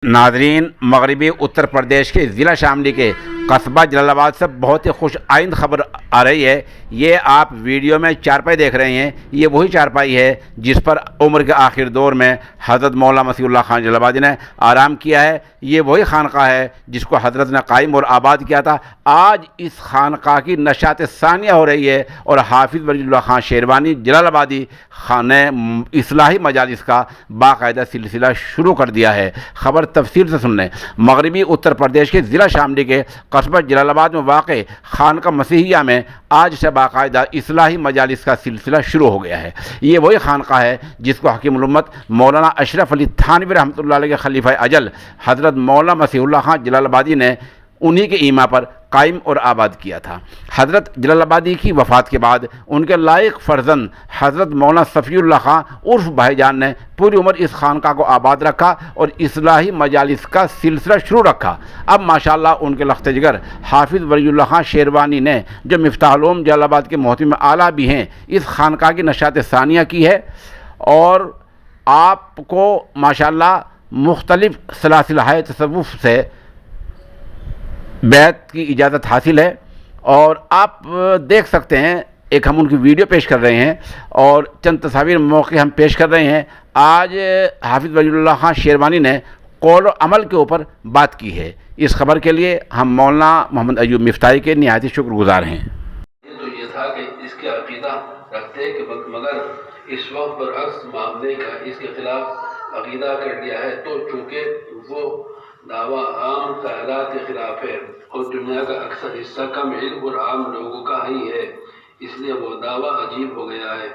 नाज़रीन, मगरबी उत्तर प्रदेश के ज़िला शामली के कस्बा जलालाबाद से बहुत ही खुश आइंद खबर आ रही है। ये आप वीडियो में चारपाई देख रहे हैं, ये वही चारपाई है जिस पर उम्र के आखिर दौर में हज़रत मौलाना मसीहुल्लाह खान जलालाबादी ने आराम किया है। ये वही खानका है जिसको हज़रत ने कायम और आबाद किया था। आज इस खानका की नशात सानिया हो रही है और हाफिज़ वलीउल्लाह खान शेरवानी जलालाबादी खान ने इस्लाही मजालिस का बाकायदा सिलसिला शुरू कर दिया है। खबर तफसील से सुन लें। मगरबी उत्तर प्रदेश के ज़िला शामली के कस्बा जलालाबाद में वाक़ खानका मसीहिया में आज से बाकायदा इस्लाही मजालिस का सिलसिला शुरू हो गया है। ये वही खानका है जिसको हकीमुल उम्मत मौलाना अशरफ अली थानवी रहमतुल्लाह अलैह के खलीफा अजल हज़रत मौलाना मसीहुल्लाह खान जलालाबादी ने उन्हीं के ईमा पर कायम और आबाद किया था। हज़रत जलालाबादी की वफ़ात के बाद उनके लायक फ़र्जंद हज़रत मौलाना सफ़ीउल्लाह खान उर्फ भाईजान ने पूरी उम्र इस खानका को आबाद रखा और इस्लाही मजालिस का सिलसिला शुरू रखा। अब माशाअल्लाह उनके लख्त जिगर हाफिज़ वलीउल्लाह खान शेरवानी ने जो मिफ्ताहुल उलूम जलालाबाद के मोहतमिम आला भी हैं, इस खानका की नशात सानिया की है और आपको माशाअल्लाह मुख्तलिफ़ सलासिल तसव्वुफ़ से बैत की इजाज़त हासिल है। और आप देख सकते हैं, एक हम उनकी वीडियो पेश कर रहे हैं और चंद तस्वीर मौके हम पेश कर रहे हैं। आज हाफिज़ वलीउल्लाह खान शेरवानी ने कौल और अमल के ऊपर बात की है। इस खबर के लिए हम मौलाना मोहम्मद अयूब मिफ्ताही के निहायत शुक्रगुजार हैं। तो ये था कि इसके अकीदा रखते हैं कि मगर इस वक्त बरअक्स मामले का इसके खिलाफ अकीदा कर लिया है, तो चूँकि वो दावा आम ख्यालात के खिलाफ है और दुनिया का अक्सर हिस्सा कम इल्म और आम लोगों का ही है, इसलिए वो दावा अजीब हो गया है।